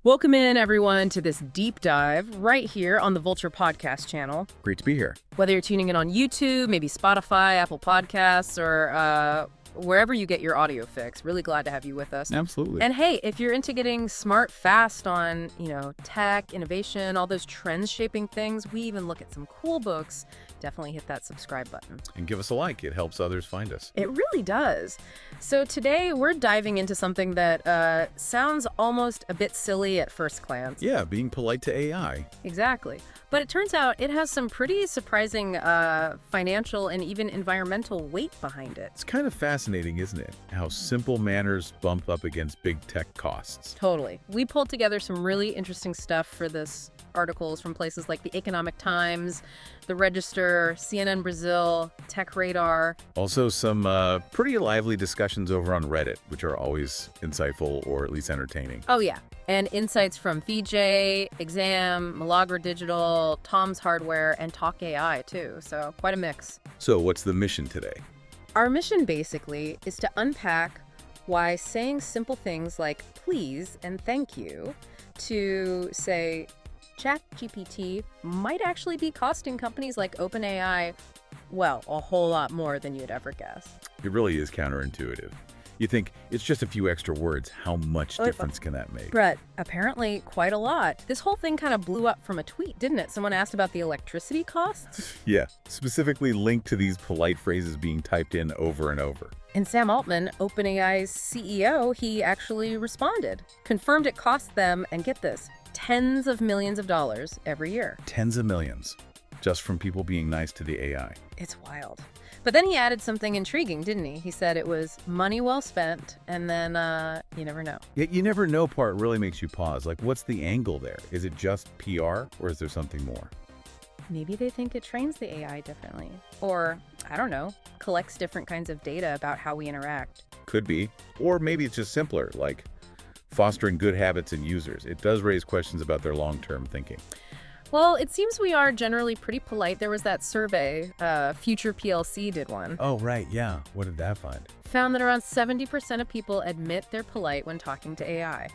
Welcome in, everyone, to this deep dive right here on the Volture podcast channel. Great to be here. Whether you're tuning in on YouTube, maybe Spotify, Apple Podcasts, or wherever you get your audio fix, really glad to have you with us. Absolutely. And hey, if you're into getting smart fast on, tech, innovation, all those trends shaping things, we even look at some cool books. Definitely hit that subscribe button. And give us a like. It helps others find us. It really does. So today we're diving into something that sounds almost a bit silly at first glance. Yeah, being polite to AI. Exactly. But it turns out it has some pretty surprising financial and even environmental weight behind it. It's kind of fascinating, isn't it? How simple manners bump up against big tech costs. Totally. We pulled together some really interesting stuff for this articles from places like the Economic Times, the Register, CNN Brazil, Tech Radar. Also, some pretty lively discussions over on Reddit, which are always insightful or at least entertaining. Oh, yeah. And insights from VJ, Exam, Malagra Digital, Tom's Hardware, and Talk AI, too. So quite a mix. So what's the mission today? Our mission, basically, is to unpack why saying simple things like please and thank you to, say, ChatGPT might actually be costing companies like OpenAI, well, a whole lot more than you'd ever guess. It really is counterintuitive. You think it's just a few extra words. How much difference can that make? But apparently quite a lot. This whole thing kind of blew up from a tweet, didn't it? Someone asked about the electricity costs. Yeah, specifically linked to these polite phrases being typed in over and over. And Sam Altman, OpenAI's CEO, he actually responded, confirmed it costs them, and get this, tens of millions of dollars every year. Tens of millions, just from people being nice to the AI. It's wild. But then he added something intriguing, didn't he? He said it was money well spent, and then you never know. Yet you never know part really makes you pause. Like, what's the angle there? Is it just PR, or is there something more? Maybe they think it trains the AI differently. Or, I don't know, collects different kinds of data about how we interact. Could be. Or maybe it's just simpler, like fostering good habits in users. It does raise questions about their long-term thinking. Well, it seems we are generally pretty polite. There was that survey, Future PLC did one. Oh, right, yeah. What did that find? Found that around 70% of people admit they're polite when talking to AI.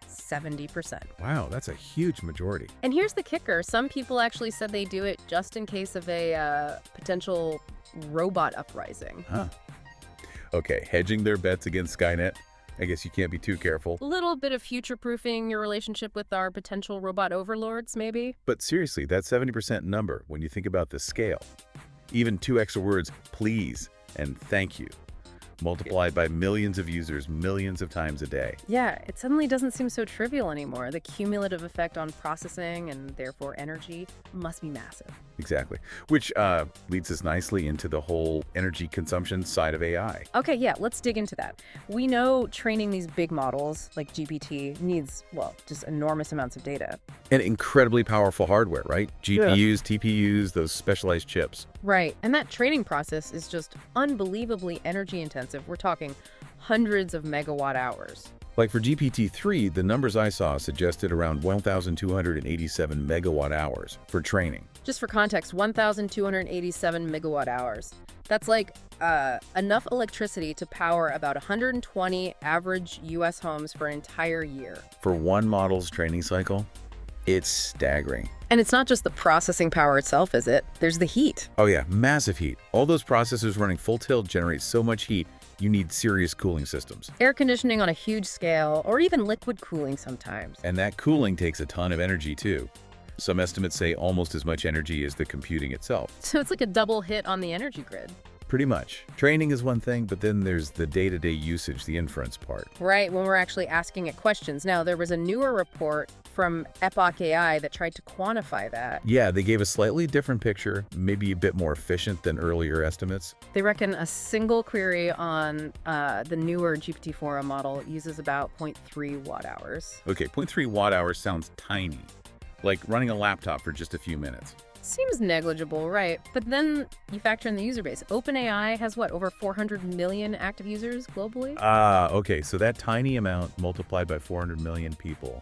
70%. Wow, that's a huge majority. And here's the kicker. Some people actually said they do it just in case of a potential robot uprising. Huh. Okay, hedging their bets against Skynet. I guess you can't be too careful. A little bit of future-proofing your relationship with our potential robot overlords, maybe? But seriously, that 70% number, when you think about the scale, even two extra words, please and thank you, multiplied by millions of users, millions of times a day. Yeah, it suddenly doesn't seem so trivial anymore. The cumulative effect on processing and therefore energy must be massive. Exactly. Which leads us nicely into the whole energy consumption side of AI. Okay, yeah, let's dig into that. We know training these big models like GPT needs, well, just enormous amounts of data. And incredibly powerful hardware, right? GPUs, TPUs, those specialized chips. Right, and that training process is just unbelievably energy intensive. We're talking hundreds of megawatt hours. Like for GPT-3, the numbers I saw suggested around 1,287 megawatt hours for training. Just for context, 1,287 megawatt hours. That's like enough electricity to power about 120 average U.S. homes for an entire year. For one model's training cycle, it's staggering. And it's not just the processing power itself, is it? There's the heat. Oh yeah, massive heat. All those processors running full tilt generate so much heat, you need serious cooling systems. Air conditioning on a huge scale, or even liquid cooling sometimes. And that cooling takes a ton of energy too. Some estimates say almost as much energy as the computing itself. So it's like a double hit on the energy grid. Pretty much. Training is one thing, but then there's the day-to-day usage, the inference part. Right, when we're actually asking it questions. Now, there was a newer report from Epoch AI that tried to quantify that. Yeah, they gave a slightly different picture, maybe a bit more efficient than earlier estimates. They reckon a single query on the newer GPT-4 model uses about 0.3 watt hours. Okay, 0.3 watt hours sounds tiny, like running a laptop for just a few minutes. Seems negligible, right? But then you factor in the user base. OpenAI has what, over 400 million active users globally? Okay, so that tiny amount multiplied by 400 million people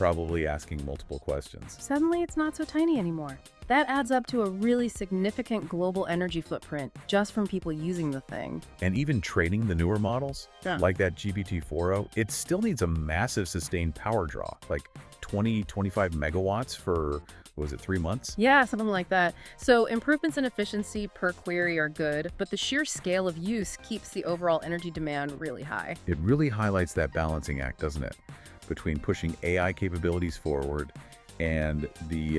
probably asking multiple questions. Suddenly, it's not so tiny anymore. That adds up to a really significant global energy footprint just from people using the thing. And even training the newer models, Yeah. like that GPT-4o, it still needs a massive sustained power draw, like 20, 25 megawatts for, what was it, 3 months? Yeah, something like that. So improvements in efficiency per query are good, but the sheer scale of use keeps the overall energy demand really high. It really highlights that balancing act, doesn't it? Between pushing AI capabilities forward and the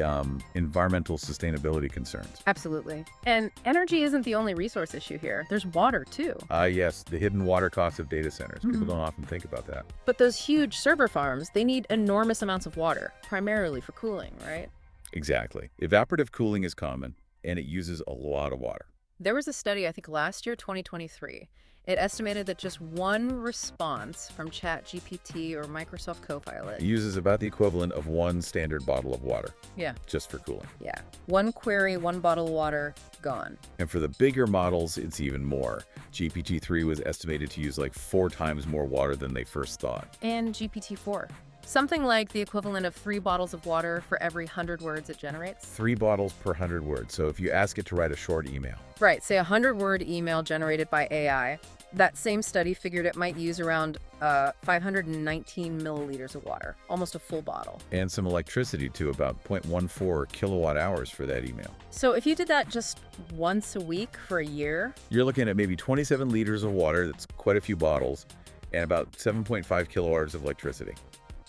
environmental sustainability concerns. Absolutely. And energy isn't the only resource issue here. There's water, too. Yes, the hidden water costs of data centers. People don't often think about that. But those huge server farms, they need enormous amounts of water, primarily for cooling, right? Exactly. Evaporative cooling is common, and it uses a lot of water. There was a study, I think last year, 2023. It estimated that just one response from ChatGPT or Microsoft Copilot. It uses about the equivalent of one standard bottle of water, Yeah. just for cooling. Yeah. One query, one bottle of water, gone. And for the bigger models, it's even more. GPT-3 was estimated to use like 4 times more water than they first thought. And GPT-4. Something like the equivalent of 3 bottles of water for every 100 words it generates. 3 bottles per 100 words. So if you ask it to write a short email, Right, say a 100-word email generated by AI. That same study figured it might use around 519 milliliters of water, almost a full bottle. and some electricity to about 0.14 kilowatt hours for that email. So if you did that just once a week for a year, You're looking at maybe 27 liters of water, that's quite a few bottles, and about 7.5 kilowatt of electricity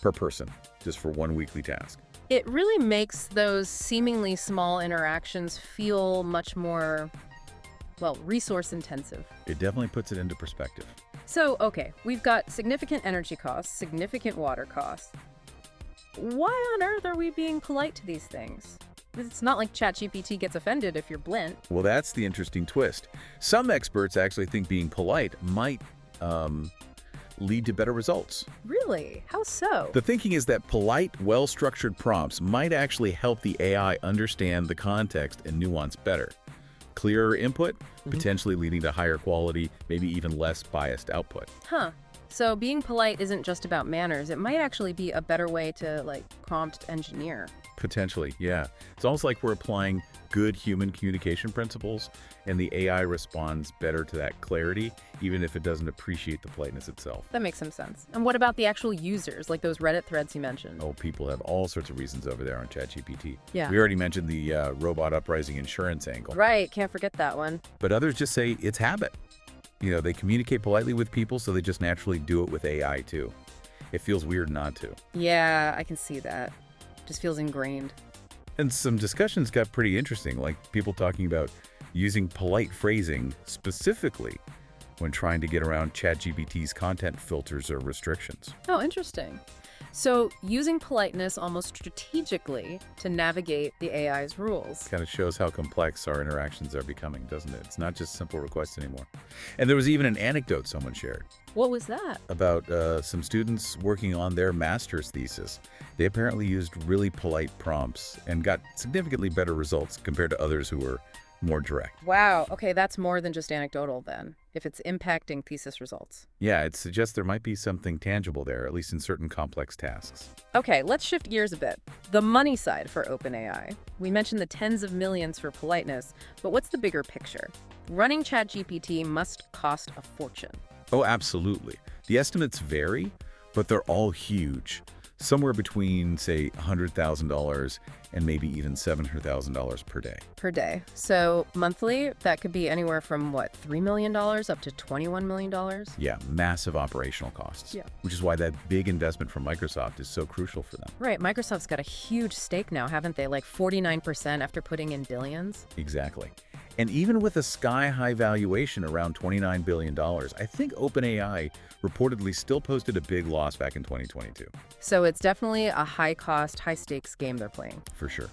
per person, just for one weekly task. it really makes those seemingly small interactions feel much more, well, resource intensive. It definitely puts it into perspective. So, okay, we've got significant energy costs, significant water costs. Why on earth are we being polite to these things? It's not like ChatGPT gets offended if you're Blint. Well, that's the interesting twist. Some experts actually think being polite might lead to better results. Really? How so? The thinking is that polite, well-structured prompts might actually help the AI understand the context and nuance better. Clearer input, potentially leading to higher quality, maybe even less biased output. Huh. So being polite isn't just about manners. It might actually be a better way to, like, prompt engineer. Potentially, yeah. It's almost like we're applying good human communication principles, and the AI responds better to that clarity, even if it doesn't appreciate the politeness itself. That makes some sense. And what about the actual users, like those Reddit threads you mentioned? Oh, people have all sorts of reasons over there on ChatGPT. Yeah. We already mentioned the robot uprising insurance angle. Right, can't forget that one. But others just say it's habit. You know, they communicate politely with people, so they just naturally do it with AI too. It feels weird not to. Yeah, I can see that. Just feels ingrained. And some discussions got pretty interesting, like people talking about using polite phrasing specifically when trying to get around ChatGPT's content filters or restrictions. Oh, interesting. So using politeness almost strategically to navigate the AI's rules. Kind of shows how complex our interactions are becoming, doesn't it? It's not just simple requests anymore. And there was even an anecdote someone shared What was that? about some students working on their master's thesis. They apparently used really polite prompts and got significantly better results compared to others who were more direct. Wow. Okay, that's more than just anecdotal then, if it's impacting thesis results. Yeah, it suggests there might be something tangible there, at least in certain complex tasks. Okay, let's shift gears a bit. The money side for OpenAI. We mentioned the tens of millions for politeness, but what's the bigger picture? Running ChatGPT must cost a fortune. Oh, absolutely. The estimates vary, but they're all huge. Somewhere between, say, $100,000 and maybe even $700,000 per day. Per day. So monthly, that could be anywhere from, what, $3 million up to $21 million? Yeah, massive operational costs. Yeah. Which is why that big investment from Microsoft is so crucial for them. Right, Microsoft's got a huge stake now, haven't they? Like 49% after putting in billions? Exactly. And even with a sky-high valuation around $29 billion, I think OpenAI reportedly still posted a big loss back in 2022. So it's definitely a high-cost, high-stakes game they're playing. For sure.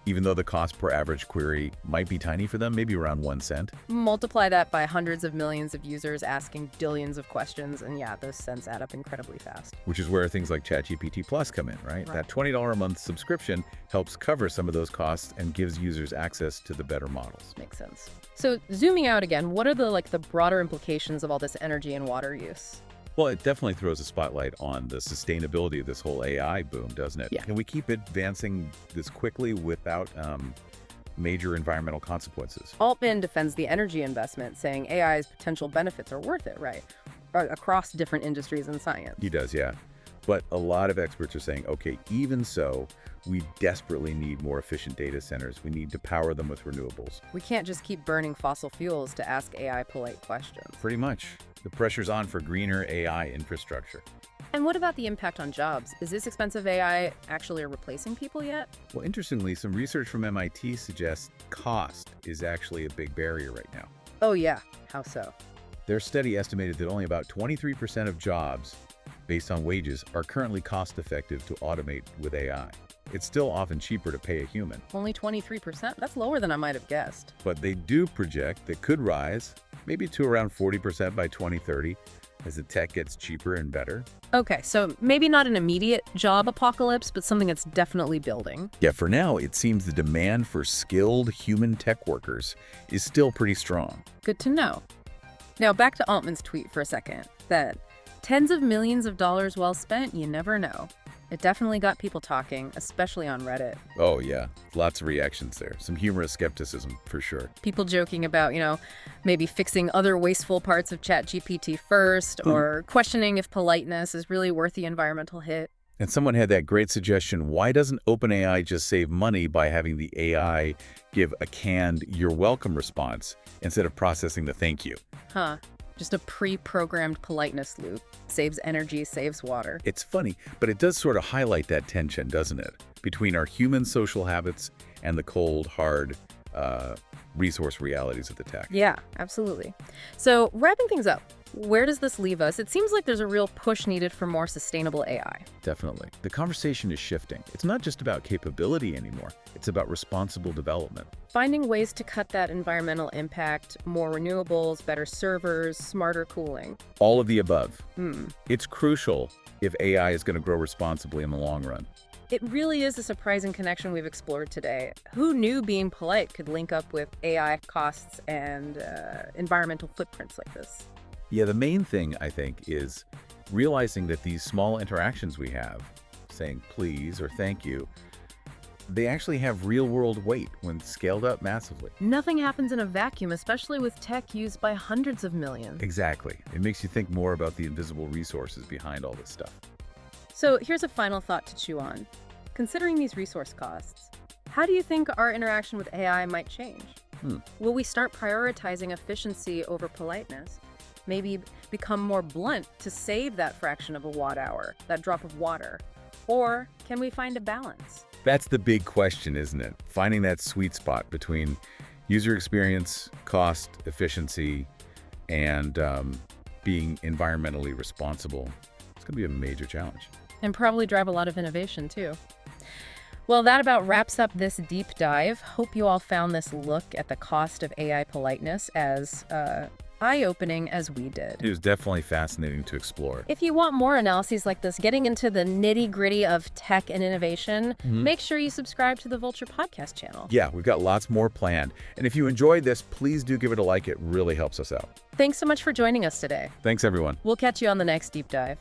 Even though the cost per average query might be tiny for them, maybe around 1 cent. Multiply that by hundreds of millions of users asking billions of questions, and yeah, those cents add up incredibly fast. Which is where things like ChatGPT Plus come in, right? That $20 a month subscription helps cover some of those costs and gives users access to the better models. Makes sense. So zooming out again, what are the broader implications of all this energy and water use? Well, it definitely throws a spotlight on the sustainability of this whole AI boom, doesn't it? Yeah. Can we keep advancing this quickly without major environmental consequences? Altman defends the energy investment, saying AI's potential benefits are worth it, right? Across different industries and science. He does, yeah. But a lot of experts are saying, okay, even so, we desperately need more efficient data centers. We need to power them with renewables. We can't just keep burning fossil fuels to ask AI polite questions. Pretty much. The pressure's on for greener AI infrastructure. And what about the impact on jobs? Is this expensive AI actually replacing people yet? Well, interestingly, some research from MIT suggests cost is actually a big barrier right now. Oh yeah, how so? Their study estimated that only about 23% of jobs, based on wages, are currently cost-effective to automate with AI. It's still often cheaper to pay a human. Only 23%? That's lower than I might have guessed. But they do project that could rise, maybe to around 40% by 2030, as the tech gets cheaper and better. Okay, so maybe not an immediate job apocalypse, but something that's definitely building. Yeah, for now, it seems the demand for skilled human tech workers is still pretty strong. Good to know. Now back to Altman's tweet for a second, that tens of millions of dollars well spent, you never know. It definitely got people talking, especially on Reddit. Oh yeah, lots of reactions there. Some humorous skepticism, for sure. People joking about, maybe fixing other wasteful parts of ChatGPT first, or questioning if politeness is really worth the environmental hit. And someone had that great suggestion, why doesn't OpenAI just save money by having the AI give a canned "you're welcome" response instead of processing the thank you? Huh. Just a pre-programmed politeness loop. Saves energy, saves water. It's funny, but it does sort of highlight that tension, doesn't it? Between our human social habits and the cold, hard resource realities of the tech. Yeah, absolutely. So wrapping things up, where does this leave us? It seems like there's a real push needed for more sustainable AI. Definitely. The conversation is shifting. It's not just about capability anymore. It's about responsible development. Finding ways to cut that environmental impact, more renewables, better servers, smarter cooling. All of the above. It's crucial if AI is going to grow responsibly in the long run. It really is a surprising connection we've explored today. Who knew being polite could link up with AI costs and environmental footprints like this? Yeah, the main thing, I think, is realizing that these small interactions we have, saying please or thank you, they actually have real-world weight when scaled up massively. Nothing happens in a vacuum, especially with tech used by hundreds of millions. Exactly. It makes you think more about the invisible resources behind all this stuff. So here's a final thought to chew on. Considering these resource costs, how do you think our interaction with AI might change? Will we start prioritizing efficiency over politeness? Maybe become more blunt to save that fraction of a watt hour, that drop of water? Or can we find a balance? That's the big question, isn't it? Finding that sweet spot between user experience, cost, efficiency, and being environmentally responsible. It's going to be a major challenge. And probably drive a lot of innovation, too. Well, that about wraps up this deep dive. Hope you all found this look at the cost of AI politeness as eye-opening as we did. It was definitely fascinating to explore. If you want more analyses like this, getting into the nitty-gritty of tech and innovation, make sure you subscribe to the Volture podcast channel. Yeah, we've got lots more planned. And if you enjoyed this, please do give it a like. It really helps us out. Thanks so much for joining us today. Thanks, everyone. We'll catch you on the next deep dive.